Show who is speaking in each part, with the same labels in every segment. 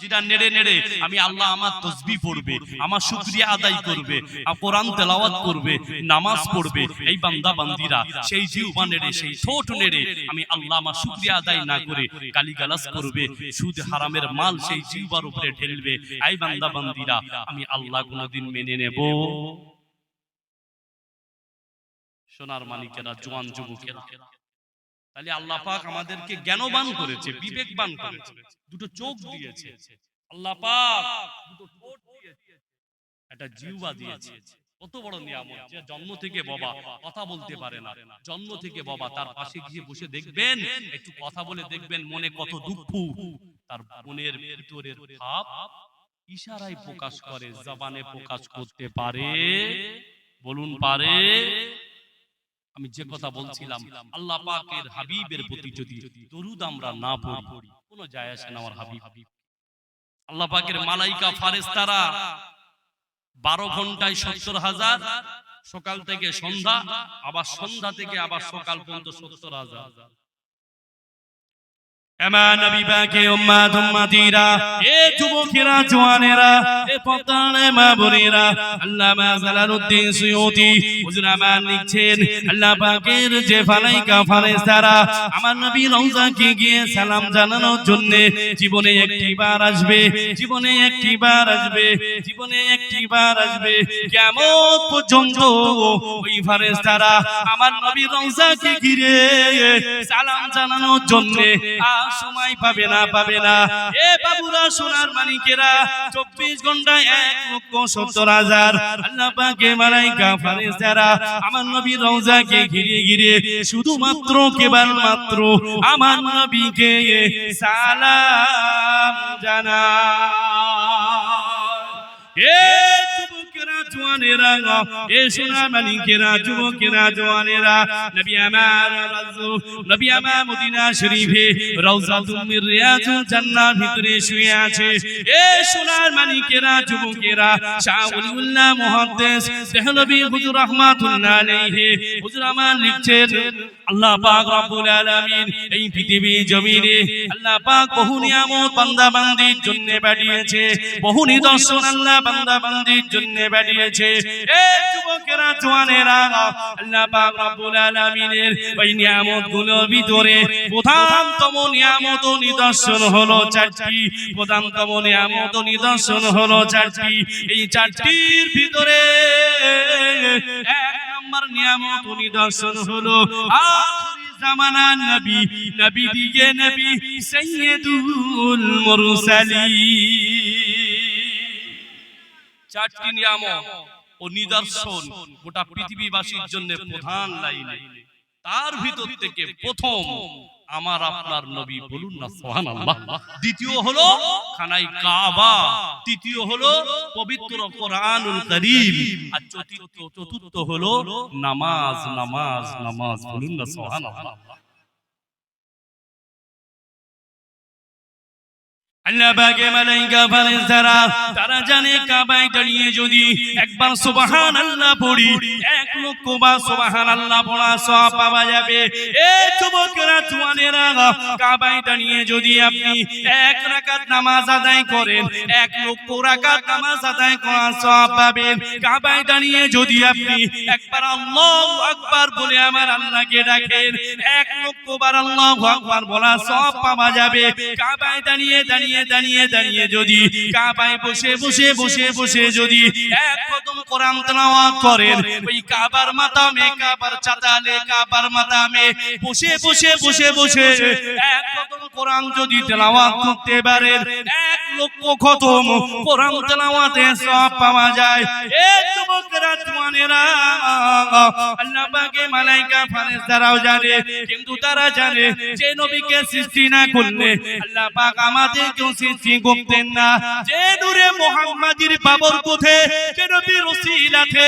Speaker 1: যেটা নেড়ে নেড়ে আমি আল্লাহ আমার তাসবিহ পড়বে, আমার শুকরিয়া আদায় করবে, কোরআন তেলাওয়াত করবে, নামাজ পড়বে, এই বান্দা বান্দিরা সেই জিহ্বা নেড়ে, সেই ঠোঁট নেড়ে আমি আল্লাহ আমার শুকরিয়া আদায় না করে গালিগালাজ করবে, সুদ হারামের মাল সেই জিহ্বার উপরে ঢেলবে, এই বান্দা বান্দিরা আমি আল্লাহ কোনদিন মেনে নেব? সোনার মানিকেরা, জওয়ান যুবকেরা, তাহলে আল্লাহ পাক আমাদেরকে জ্ঞানবান করেছে, বিবেকবান করেছে, দুটো চোখ দিয়েছে আল্লাহ পাক, দুটো ঠোঁট দিয়েছে, একটা জিহ্বা দিয়েছে। কত বড় নিয়ামত! যে জন্ম থেকে বাবা কথা বলতে পারে না, জন্ম থেকে বাবা তার পাশে গিয়ে বসে দেখবেন, একটু কথা বলে দেখবেন মনে কত দুঃখ, তার মনের ভিতরের ভাব ইশারায় প্রকাশ করে, জবানে প্রকাশ করতে পারে? বলুন পারে? আমি যে কথা বলছিলাম, আল্লাহ পাকের হাবিবের প্রতি যদি দরুদ আমরা না পড়ি কোনো যায় আসে না। আমার হাবিব, আল্লাহ পাকের মালাইকা ফারেস্তারা 12 ঘন্টায় 70,000, সকাল থেকে সন্ধ্যা, আবার সন্ধ্যা থেকে আবার সকাল পর্যন্ত 70,000। আমার নবী পাকের উম্মত উম্মতিরা, এ যুবকেরা, জওয়ানেরা, এ পর্দার মা বোনেরা, আল্লামা জালালউদ্দিন সুয়ুতি হুজুর আমার লিখছেন, আল্লাহ পাকের যে মালাইকা ফেরেশতারা আমার নবী রওজাকে গিয়ে সালাম জানানোর জন্য জীবনে একটিবার আসবে, জীবনে একটিবার আসবে, জীবনে একটিবার আসবে, কিয়ামত পর্যন্ত ওই ফেরেশতারা আমার নবী রওজাকে ঘিরে সালাম জানানোর জন্য সময় পাবে না, পাবে না। এ বাবুরা, সোনার মানিকেরা, 24 ঘন্টায় 1,70,000 আল্লাহ পাকের মালাইকা ফেরেশতারা আমার নবী রওজাকে ঘিরে ঘিরে শুধুমাত্র কেবলমাত্র আমার নবীকে সালাম জানায়। এ যুবকেরা, জওয়ানেরা, এ সোনার মানিকেরা, যুবকেরা, জওয়ানেরা, নবী আমার রাসূল, নবী আমার মদিনা শরীফে রওজাতুম মির রিয়াজুল জান্নাহ ভিতরে শুয়ে আছে। এ সোনার মানিকেরা, যুবকেরা, শাহ ওলিউল্লাহ মুহাদ্দিস দেহলভী হুজুর রাহমাতুল্লাহ আলাইহি হুজুর আমার লিখছেন, আল্লাহ পাক রব্বুল আলামিন এই পৃথিবী জমিনে আল্লাহ পাক বহু নিয়ামত বান্দা বান্দির জন্য পাঠিয়েছে, বহু নিদর্শন আল্লাহ বান্দা বান্দির জন্য পাঠিয়েছে। এ যুবকেরা, জওয়ানেরা, আল্লাহ পাক রব্বুল আলামিনের ওই নিয়ামতগুলোর ভিতরে প্রধানতম নিয়ামত ও নিদর্শন হলো 4টি, প্রধানতম নিয়ামত ও নিদর্শন হলো 4টি। এই 4টির ভিতরে 1 নম্বর নিয়ামত ও নিদর্শন হলো আখিরি জামানার নবী, নবী দিগে নবী সাইয়্যিদুল মুরসালিন। 4টি নিয়ামত ও নিদর্শন গোটা পৃথিবীবাসীর জন্য প্রধান লাইন। তার ভিতর থেকে প্রথম আমার আপনার নবী, বলুন না সুবহানাল্লাহ। দ্বিতীয় হলো খানায় কাবা, তৃতীয় হলো পবিত্র কোরআনুল কারীম, আর চতুর্থ হলো নামাজ, নামাজ, নামাজ, বলুন না সুবহানাল্লাহ। আল্লাহ পাকের মালাইকা ফেরেশতারা তারা জানে কাবায় দাঁড়িয়ে যদি একবার সুবহানাল্লাহ পড়ি 1,00,000 বার সুবহানাল্লাহ পড়া সওয়াব পাওয়া যাবে। এ যুবকেরা, জওয়ানেরা, কাবায় দাঁড়িয়ে যদি আপনি 1 রাকাত নামাজ আদায় করেন 1,00,000 রাকাত নামাজ আদায় করা সওয়াব পাবেন। কাবায় দাঁড়িয়ে যদি আপনি একবার আল্লাহু আকবার বলে আমার আল্লাহকে ডাকেন 1,00,000 বার আল্লাহু আকবার বলা সওয়াব পাওয়া যাবে। কাবায় দাঁড়িয়ে দাঁড়িয়ে দাঁড়িয়ে দাঁড়িয়ে যদি কাবায় বসে বসে বসে বসে যদি 1 কদম কোরআন তেলাওয়াত করেন, ওই কাবার মাতামে, কাবার চাতালে, কাবার মাতামে বসে বসে বসে বসে 1 কদম কোরআন যদি তেলাওয়াত করতে পারেন 1,00,000 খতম কোরআন তেলাওয়াতে সওয়াব পাওয়া যায়। এ যুবকেরা, জওয়ানেরা, আল্লাহ পাকের মালাইকা ফেরেশতারাও জানে, কিন্তু তারা জানে যে নবীকে সৃষ্টি না করলে আল্লাহ পাক আমাদের সৃষ্টি করতেন না। যে নূরে মুহাম্মাদির বাবরকতে, যে নবীর ওসিলাতে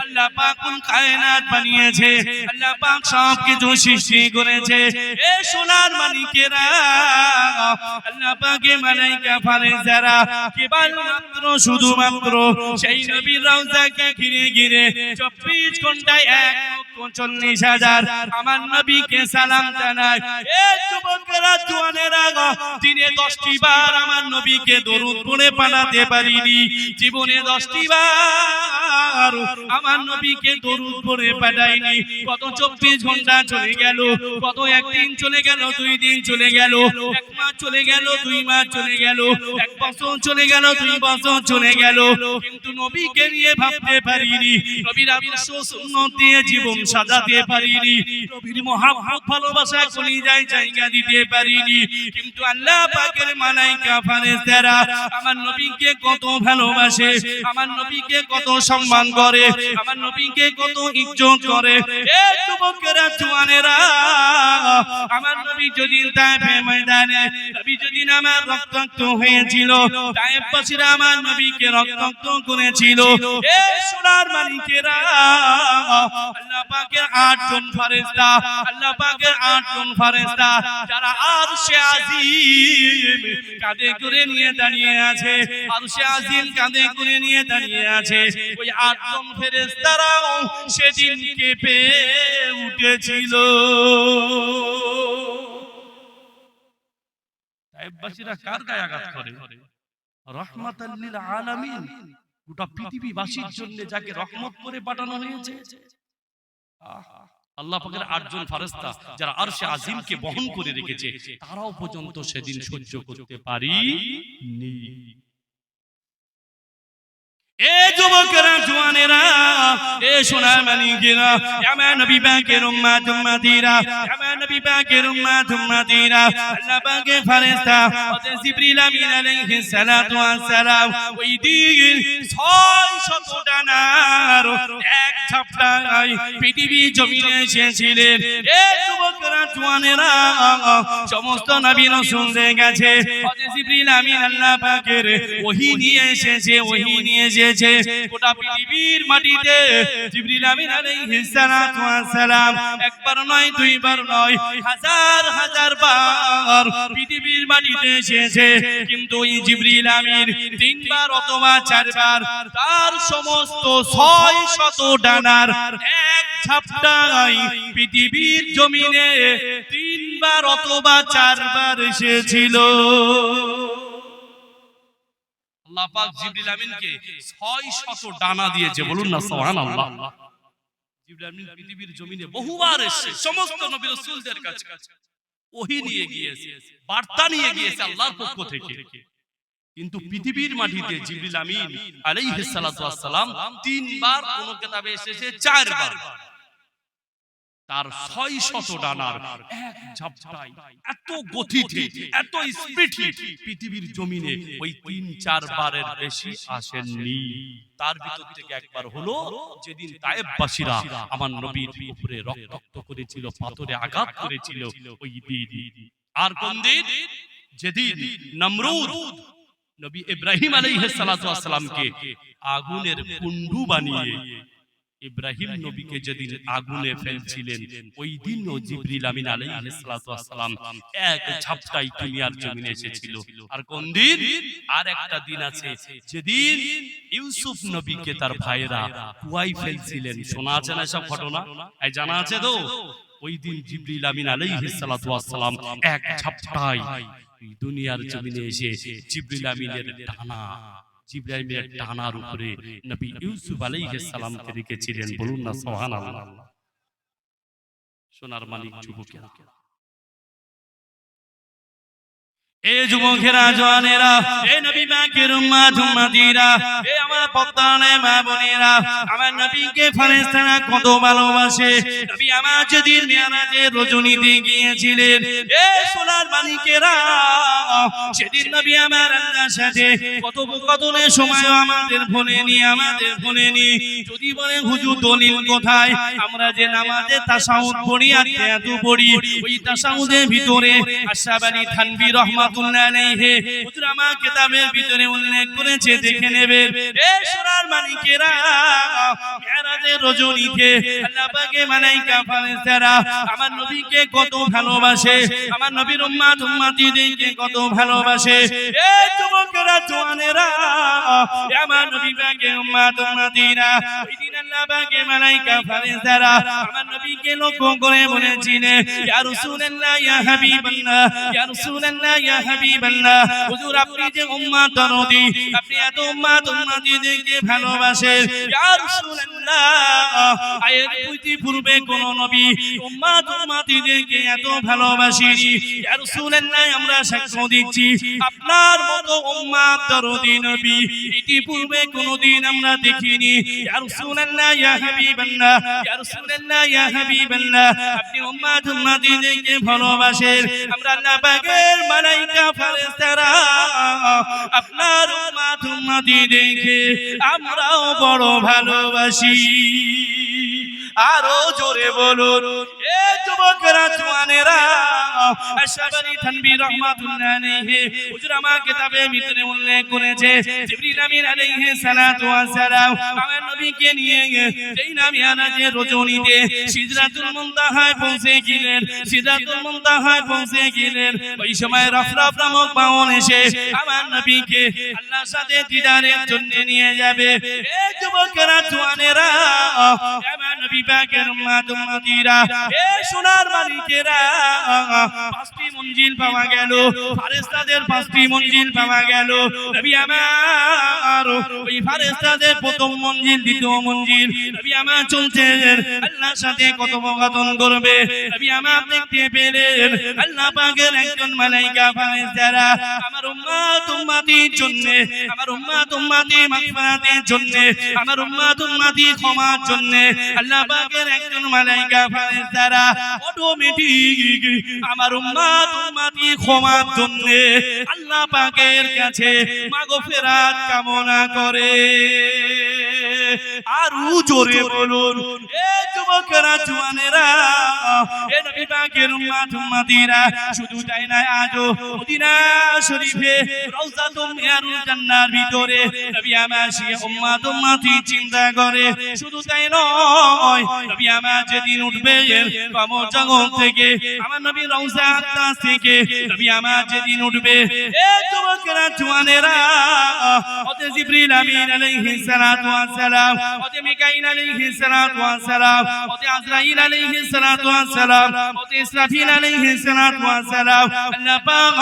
Speaker 1: আল্লাহ পাক কায়নাত বানিয়েছে, আল্লাহ পাক সব কিছু সৃষ্টি করেছে। এ সোনার মানিকেরা, আল্লাহ পাকের মালাইকা ফেরেশতারা কেবলমাত্র শুধুমাত্র সেই নবীর রওজাকে ঘিরে ঘিরে 24 ঘন্টায় 1,40,000 আমার নবীকে সালাম জানায়। এ যুবকেরা জওয়ানেরা দিনে 10টি বার আমার নবীকে দরুদ পড়ে পাঠাতে পারিনি, জীবনে 10টি বার আমার নবীকে দরুদ পড়ে পাঠাইনি। কত 24 ঘন্টা চলে গেল, কত একদিন চলে গেল, 2 দিন চলে গেল, 1 মাস চলে গেল, 2 মাস চলে গেল, 1 বছর চলে গেল, 2 বছর চলে গেল, কিন্তু নবীকে নিয়ে ভাবতে পারিনি, নবীর আদর্শ সুন্নাত দিয়ে জীবন সাজাতে পারিনি, নবীর মহব্বত ভালোবাসা কলিজায় জায়গা দিতে পারিনি। কিন্তু আল্লাহ পাকের মালায়েকা ফেরেশতারা আমার নবীকে কত ভালোবাসে, আমার নবীকে কত সম্মান করে, আমার নবীকে কত ইজ্জত করে। এ যুবকেরা জওয়ানেরা, আমার নবী যদি তায়েফের ময়দানে, নবী যদি আমার রক্তাক্ত হয়েছিল, তায়েফবাসীরা আমার নবীকে রক্তাক্ত করেছিল। এ সোনার মালিকেরা, আল্লাহ পাকের 8 জন ফেরেশতা, আল্লাহ পাকের 8 জন ফেরেশতা যারা আরশে আজিম কাঁধে করে নিয়ে দাঁড়িয়ে আছে, আরশে আজিম কাঁধে করে নিয়ে দাঁড়িয়ে আছে, ওই 8 জন ফেরেশতারাও সেদিন কেঁপে উঠেছিল। তায়েফবাসীরা কার গায়ে আঘাত করে? রাহমাতাল লিল আলামিন, গোটা পৃথিবীবাসীর জন্য যাকে রহমত করে পাঠানো হয়েছে। আল্লাহ পাকের 8 জন ফেরেশতা যারা আরশে আজিমকে বহন করে রেখেছে, তারাও পর্যন্ত সেদিন সহ্য করতে পারেনি। এ যুবকেরা জওয়ানেরা, এ সোনার মানিকেরা, আমার নবী পাকের উম্মত উম্মতিরা, আমার নবী পাকের উম্মত উম্মতিরা, আল্লাহ পাকের ফেরেশতা হযরত জিবরিল আমিন আলাইহিস সালাতু ওয়াস সালাম ওই দিন 600 ডানার এক ঝাপটায় পৃথিবী জমিনে এসেছিলেন। এ যুবকেরা জওয়ানেরা, সমস্ত নবী রাসূল হয়ে গেছে, হযরত জিবরিল আমিন আল্লাহ পাকের ওহী নিয়ে এসেছে, ওহী নিয়ে এসেছে গোটা পৃথিবীর মাটিতে। জিবরিল আমিন আলাইহিস সালাতু ওয়াস সালাম একবার নয়, 2 বার নয়, হাজার হাজার বার পৃথিবীর মাটিতে এসেছে, কিন্তু এই জিবরিল আমিন 3 বার অথবা 4 বার তার সমস্ত 600 ডানার এক ঝাপটায় পৃথিবীর জমিনে 3 বার অথবা 4 বার এসেছিল। আল্লাহ পাক জিবরিল আমিনকে 600 ডানা দিয়েছে, বলুন না সুবহানাল্লাহ। জিবরিল আমিন পৃথিবীর জমিনে বহুবার এসেছে, সমস্ত নবী রাসূলদের কাছে ওহী নিয়ে গিয়েছে, বার্তা নিয়ে গিয়েছে আল্লাহর পক্ষ থেকে। কিন্তু পৃথিবীর মাটিতে জিবরিল আমিন আলাইহিস সালাতু ওয়াস সালাম 3 বার, কোন কিতাবে এসেছে 4 বার। তার 600 ডানার এক ঝাপটায় এত গতিতে, এত স্পিডে পৃথিবীর জমিনে ওই 3-4 বারের বেশি আসেননি। তার ভিতর থেকে একবার হলো যেদিন তায়েফবাসীরা আমার নবীর উপরে রক্তাক্ত করেছিল, পাথরে আঘাত করেছিল, ওই দিন। আর কোন দিন? যেদিন নমরুদ নবী ইব্রাহিম আলাইহিস সালাতু ওয়াস সালামকে আগুনের কুণ্ডু বানিয়ে ইব্রাহিম নবীকে যেদিন আগুনে ফেলছিলেন, ওই দিনও জিবরিল আমিন আলাইহিস সালাতু ওয়াস সালাম এক ঝাপটায় দুনিয়ার জমিনে এসেছিল। আর কোন দিন? আর একটা দিন আছে যেদিন ইউসুফ নবীকে তার ভাইরা কুয়ায় ফেলছিলেন। শোনা আছে না সব ঘটনা? এই জানা আছে তো? ওই দিন জিবরিল আমিন আলাইহিস সালাতু ওয়াস সালাম এক ঝাপটায় দুনিয়ার জমিনে এসে জিবরিল আমিনের ডানা, জিবরাইলের ডানার উপরে নবী ইউসুফ আলাইহিস সালামকে রেখেছিলেন। বলুন না সুবহানাল্লাহ। সোনার মালিক যুবকেরা, এ যুবকেরা জওয়ানেরা, এ নবী পাকের উম্মত উম্মতিরা, এ আমার পদ্মানে মা বোনেরা, আমার নবীকে ফেরেশতারা কত ভালোবাসে। নবী আমার যেদিন মিরাজের রজনীতে গিয়েছিলেন, এ সোনার মালিকেরা, সেদিন নবী আমার আল্লাহর সাথে কথোপকথনের সময় আমাদের ভুলেনি। যদি বলে হুজুর দলিল কোথায়? আমরা যে নামাজে তাশাহুদ পড়ি আর তায়াতু পড়ি, ওই তাশাহুদের ভিতরে আশরাফ আলী থানভী রহমাতুল্লাহ আলাইহি হুজুর আমার কিতাবের ভিতরে ভিতরে উল্লেখ করেছে, দেখে নেবেন। এ সোনার মানিকেরা, মেরাজের রজনীতে আল্লাহ পাকের মালায়েকা ফেরেশতারা আমার নবীকে কত ভালোবাসে, আমার নবীর উম্মত উম্মতিদেরকে কত ভালোবাসে। এ যুবকেরা, জওয়ানেরা, আমার নবী পাকের উম্মত উম্মতিরা, ওই দিন আল্লাহ পাকের মালায়েকা ফেরেশতারা আমার নবীকে লক্ষ্য করে বলেছিলেন, ইয়া রাসূলুল্লাহ, ইয়া হাবিবাল্লাহ, ইয়া রাসূলুল্লাহ, ইয়া হাবিবাল্লাহ, হুজুর আপনি যে উম্মত দরদি, আপনি এত উম্মত উম্মতিদেরকে ভালোবাসেন, ইয়া রাসূলুল্লাহ, এর পূর্বে কোন নবী উম্মত উম্মতিদেরকে এত ভালোবাসেনি। ইয়া রাসূলুল্লাহ, আমরা সাক্ষ্য দিচ্ছি আপনার মতো উম্মত দরদি নবী ইতিপূর্বে কোনদিন আমরা দেখিনি। ইয়া রাসূলুল্লাহ, ইয়া হাবিবাল্লাহ, ইয়া রাসূলুল্লাহ, ইয়া হাবিবাল্লাহ, আপনি উম্মত উম্মতিদেরকে ভালোবাসেন। আমরা আল্লাহ পাকের মালায়েকা ফেরেশতারা আপনার উম্মত উম্মতিদেরকে আমরাও বড় ভালোবাসি। আরো জোরে বলুন, এ যুবকেরা, জওয়ানেরা, আশরাফী থানভী রাহমাতুল্লাহ আলাইহি হুজুর আমার কিতাবে ভিতরে উল্লেখ করেছে, জিবরিল আমিন আলাইহিস সালাতু ওয়াস সালাম আমার নবীকে নিয়ে যেই না মিরাজের রজনীতে সিদরাতুল মুনতাহায় পৌঁছে গেলেন, সিদরাতুল মুনতাহায় পৌঁছে গেলেন। ওই সময় রফরফ নামক বাহন এসে আমার নবীকে আল্লাহর সাথে দিদারের জন্য নিয়ে যাবে। এ যুবকেরা, জওয়ানেরা, আমার নবী পাকের উম্মত উম্মতিরা, এ সোনার মালিকেরা, পাঁচটি মঞ্জিল পাওয়া গেল, ফেরেশতাদের পাঁচটি মঞ্জিল পাওয়া গেল। নবী আমার ওই ফেরেশতাদের প্রথম মঞ্জিল, দ্বিতীয় মঞ্জিল, নবী আমার চলছেন আল্লাহর সাথে কথোপকথন করবে। নবী আমার দেখতে পেলেন আল্লাহ পাকের একজন মালায়েকা ফেরেশতারা আমার উম্মত উম্মতির জন্য, আমার উম্মত উম্মতি মাগফিরাতের জন্য, আমার উম্মত উম্মতি ক্ষমার জন্য আল্লাহ পাকের একজন মালায়েকা ফেরেশতারা অটোমেটিক আমার উম্মত উম্মতি ক্ষমার জন্য আল্লাহ পাকের কাছে মাগফিরাত কামনা করে। আরো জোরে বলুন, এ যুবকেরা, জওয়ানেরা, এ নবী পাকের উম্মত উম্মতিরা, শুধু তাই না, আজও মদিনা শরীফে রওজাতুল মিনারুল জান্নার ভিতরে নবী আমার সেই উম্মত উম্মতি চিন্তা করে। শুধু তাই নয়, নবী আমার যেদিন উঠবেন কবর জগৎ থেকে, আমার নবী রওজা আকদাস থেকে নবী আমার যেদিন উঠবে, এ যুবকেরা, জওয়ানেরা, হযরত জিবরিল আমিন আলাইহিস সালাতু ওয়াস সালাম, হযরত মিকাইল আলাইহিস সালাতু ওয়াস সালাম, হযরত আজরাইল আলাইহিস সালাতু ওয়াস সালাম, হযরত ইসরাফিল আলাইহিস সালাতু ওয়াস সালাম আল্লাহ পাক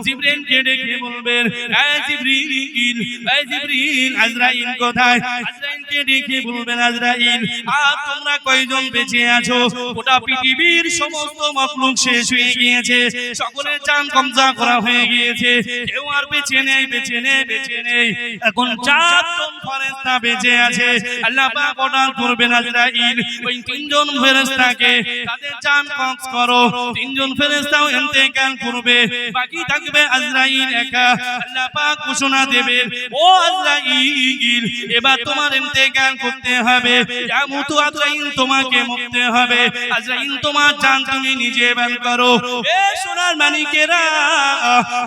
Speaker 1: জিবরিলকে ডেকে বলবেন, এ জিবরিল, এ জিবরিল, আজরাইল কোথায়? আজরাইলকে ডেকে বলবেন, আজরাইল, আজ তোমরা কয়জন বেঁচে আছো? গোটা পৃথিবীর সমস্ত মাখলুক শেষ হয়ে গিয়েছে, সকলের জান কবজা করা হয়ে গিয়েছে, কেউ আর বেঁচে নেই, বেঁচে নেই, বেঁচে নেই। এখন চারজন ফেরেশতা বেঁচে আছে। আল্লাহ পাক অর্ডার করবেন, আজরাইল, ওই তিনজন ফেরেশতাকে তাদের জান কবজ করো। তিনজন ফেরেশতাও ইন্তেকাল করবে, বাকি থাকবে আজরাইল একা। আল্লাহ পাক ঘোষণা দেবেন, ও আজরাইল, এবার তোমার ইন্তেকাল করতে হবে। ইয়া মুতু আজরাইল, তোমাকে মরতে হবে। আজরাইল, তোমার জান তুমি নিজে বের করো। এ সোনার মানিকেরা,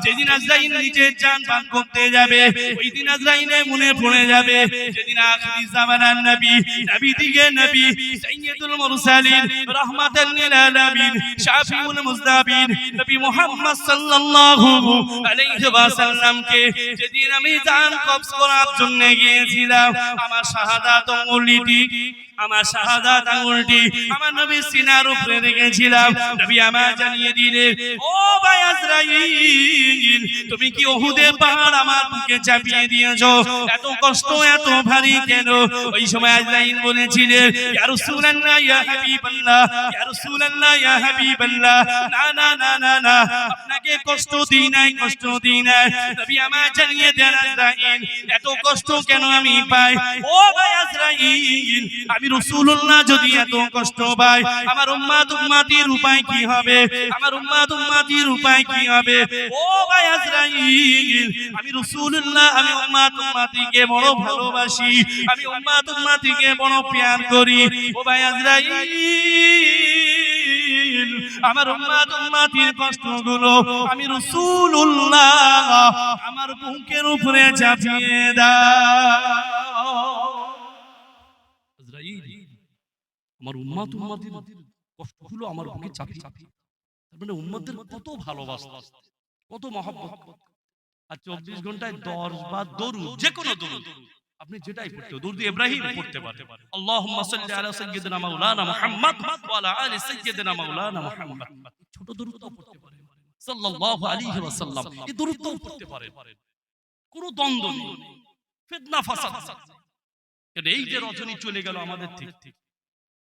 Speaker 1: যেদিন আজরাইল নিজের জান পান করতে যাবে, ওই দিন আজরাইলের মনে পড়ে যাবে যেদিন আখিরি জামানার নবী, নবী দিকে নবী, সাইয়্যিদুল মুরসালিন, রাহমাতাল লিল আলামিন, শাফিউল মুজনাবিন, নবী মুহাম্মদ সাল্লাল্লাহু আলাইহি ওয়াসাল্লামকে যেদিন আমি জান কবজ করার জন্য গিয়েছিলাম, আমার শাহাদাত আঙ্গুলটি, আমার শাহাদাত আঙ্গুলটি আমার নবীর সিনার উপরে রেখেছিলাম। নবী আমার জানিয়ে দিলেন, ও ভাই আজরাইল, তুমি কি উহুদের পাহাড় আমার বুকে চাপিয়ে দিয়েছো? এত কষ্ট, এত ভারী কেন? ওই সময় আজরাইল বলেছিলেন, ইয়া রাসূলুল্লাহ, ইয়া হাবিবাল্লাহ, ইয়া রাসূলুল্লাহ, ইয়া হাবিবাল্লাহ, না না না না না, আপনাকে কষ্ট দিই নাই, কষ্ট দিই নাই। নবী আমার জানিয়ে দেন, আজরাইল, এত কষ্ট কেন আমি পাই? ও ভাই আজরাইল, আমি রাসূলুল্লাহ যদি এত কষ্ট পাই, আমার উম্মত উম্মতির উপায় কি হবে? আমার উম্মত উম্মতির উপায় কি হবে? ও ভাই আজরাইল, আমি রাসূলুল্লাহ, আমি উম্মত উম্মতিকে বড় ভালোবাসি, আমি উম্মত উম্মতিকে বড় প্যার করি। ও ভাই আজরাইল, আমার উম্মতির কষ্টগুলো আমি রাসূলুল্লাহ আমার বুকের উপরে চাপিয়ে দাও। আজরাইল আমার উম্মতির কষ্টগুলো আমার বুকে চাপিয়ে, তার মানে উম্মতের কত ভালোবাসা, কত মহব্বত। আর 24 ঘন্টায় 10 বার দরুদ, যে কোনো দরুদ আপনি যেটাই পড়তে, দরুদ ইব্রাহিম পড়তে পারেন, আল্লাহুম্মা সাল্লি আলা সাইয়্যিদিনা মাওলানা মুহাম্মদ ওয়া আলা আলি সাইয়্যিদিনা মাওলানা মুহাম্মদ। ছোট দরুদও পড়তে পারেন, সাল্লাল্লাহু আলাইহি ওয়াসাল্লাম, এই দরুদও পড়তে পারেন। কোনো দ্বন্দ্ব নেই, ফিতনা ফাসাদ। এই যে রজনী চলে গেল আমাদের থেকে,